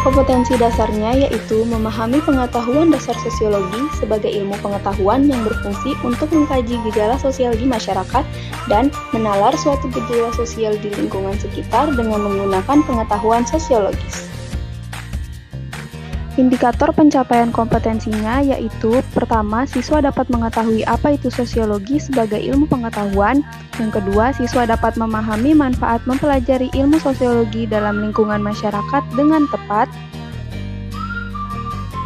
Kompetensi dasarnya yaitu memahami pengetahuan dasar sosiologi sebagai ilmu pengetahuan yang berfungsi untuk mengkaji gejala sosial di masyarakat dan menalar suatu gejala sosial di lingkungan sekitar dengan menggunakan pengetahuan sosiologis. Indikator pencapaian kompetensinya yaitu pertama, siswa dapat mengetahui apa itu sosiologi sebagai ilmu pengetahuan. Yang kedua, siswa dapat memahami manfaat mempelajari ilmu sosiologi dalam lingkungan masyarakat dengan tepat.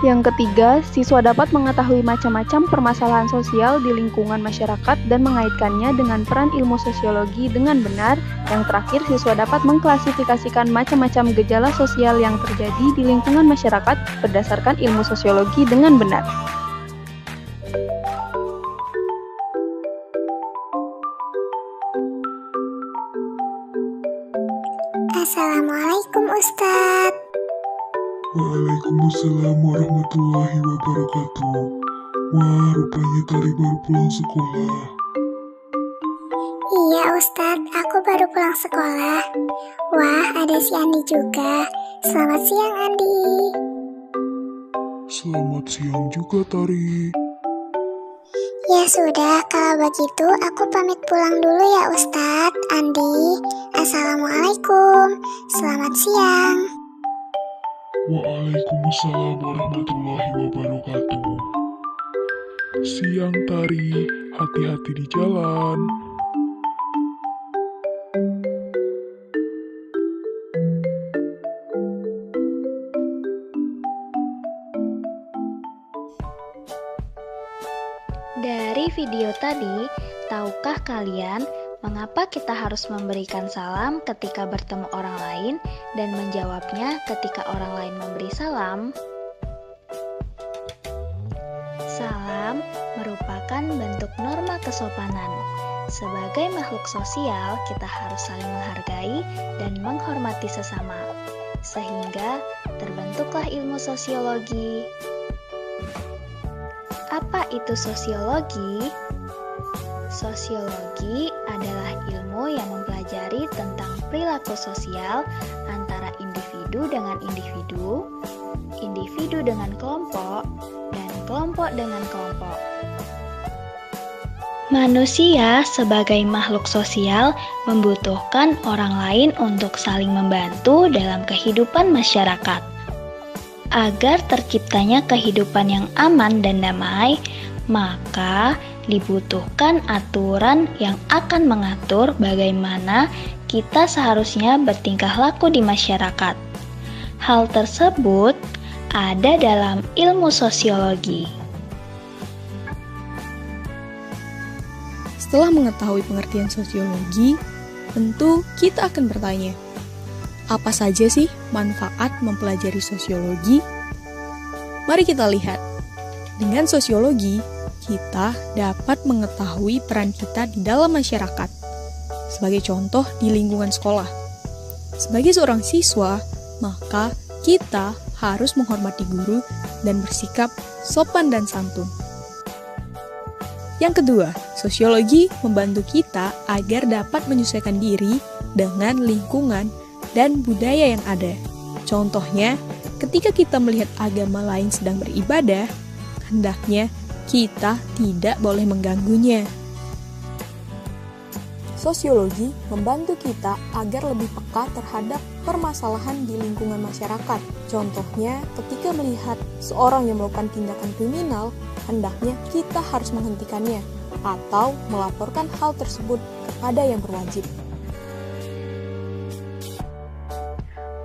Yang ketiga, siswa dapat mengetahui macam-macam permasalahan sosial di lingkungan masyarakat dan mengaitkannya dengan peran ilmu sosiologi dengan benar. Yang terakhir, siswa dapat mengklasifikasikan macam-macam gejala sosial yang terjadi di lingkungan masyarakat berdasarkan ilmu sosiologi dengan benar. Assalamualaikum Ustadz. Waalaikumsalam warahmatullahi wabarakatuh. Wah, rupanya Tari baru pulang sekolah. Iya Ustadz, aku baru pulang sekolah. Wah, ada si Andi juga. Selamat siang Andi. Selamat siang juga Tari. Ya sudah, kalau begitu aku pamit pulang dulu ya Ustadz. Andi, Assalamualaikum. Selamat siang. Waalaikumsalam warahmatullahi wabarakatuh. Siang Tari, hati-hati di jalan. Dari video tadi, tahukah kalian mengapa kita harus memberikan salam ketika bertemu orang lain dan menjawabnya ketika orang lain memberi salam? Salam merupakan bentuk norma kesopanan. Sebagai makhluk sosial, kita harus saling menghargai dan menghormati sesama. Sehingga terbentuklah ilmu sosiologi. Apa itu sosiologi? Sosiologi adalah ilmu yang mempelajari tentang perilaku sosial antara individu dengan individu, individu dengan kelompok, dan kelompok dengan kelompok. Manusia sebagai makhluk sosial membutuhkan orang lain untuk saling membantu dalam kehidupan masyarakat. Agar terciptanya kehidupan yang aman dan damai, maka dibutuhkan aturan yang akan mengatur bagaimana kita seharusnya bertingkah laku di masyarakat. Hal tersebut ada dalam ilmu sosiologi. Setelah mengetahui pengertian sosiologi, tentu kita akan bertanya, apa saja sih manfaat mempelajari sosiologi? Mari kita lihat. Dengan sosiologi, kita dapat mengetahui peran kita di dalam masyarakat. Sebagai contoh di lingkungan sekolah. Sebagai seorang siswa, maka kita harus menghormati guru dan bersikap sopan dan santun. Yang kedua, sosiologi membantu kita agar dapat menyesuaikan diri dengan lingkungan dan budaya yang ada. Contohnya, ketika kita melihat agama lain sedang beribadah, hendaknya kita tidak boleh mengganggunya. Sosiologi membantu kita agar lebih peka terhadap permasalahan di lingkungan masyarakat. Contohnya, ketika melihat seorang yang melakukan tindakan kriminal, hendaknya kita harus menghentikannya atau melaporkan hal tersebut kepada yang berwajib.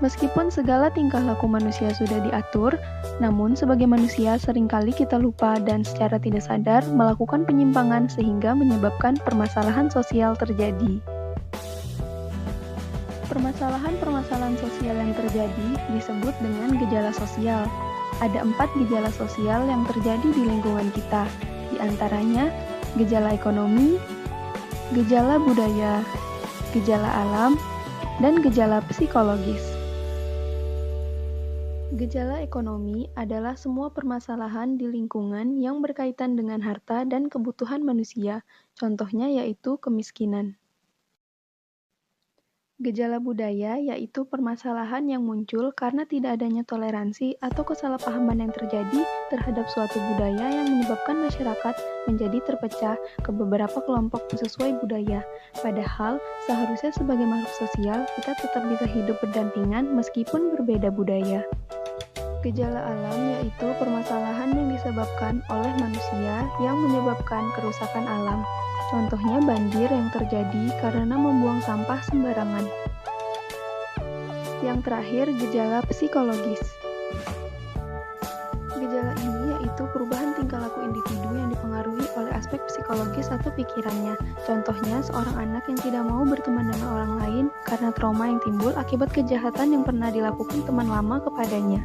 Meskipun segala tingkah laku manusia sudah diatur, namun sebagai manusia seringkali kita lupa dan secara tidak sadar melakukan penyimpangan sehingga menyebabkan permasalahan sosial terjadi. Permasalahan-permasalahan sosial yang terjadi disebut dengan gejala sosial. Ada 4 gejala sosial yang terjadi di lingkungan kita, di antaranya gejala ekonomi, gejala budaya, gejala alam, dan gejala psikologis. Gejala ekonomi adalah semua permasalahan di lingkungan yang berkaitan dengan harta dan kebutuhan manusia, contohnya yaitu kemiskinan. Gejala budaya yaitu permasalahan yang muncul karena tidak adanya toleransi atau kesalahpahaman yang terjadi terhadap suatu budaya yang menyebabkan masyarakat menjadi terpecah ke beberapa kelompok sesuai budaya. Padahal, seharusnya sebagai makhluk sosial, kita tetap bisa hidup berdampingan meskipun berbeda budaya. Gejala alam yaitu permasalahan yang disebabkan oleh manusia yang menyebabkan kerusakan alam. Contohnya banjir yang terjadi karena membuang sampah sembarangan. Yang terakhir, gejala psikologis. Gejala ini yaitu perubahan tingkah laku individu yang dipengaruhi oleh aspek psikologis atau pikirannya. Contohnya, seorang anak yang tidak mau berteman dengan orang lain karena trauma yang timbul akibat kejahatan yang pernah dilakukan teman lama kepadanya.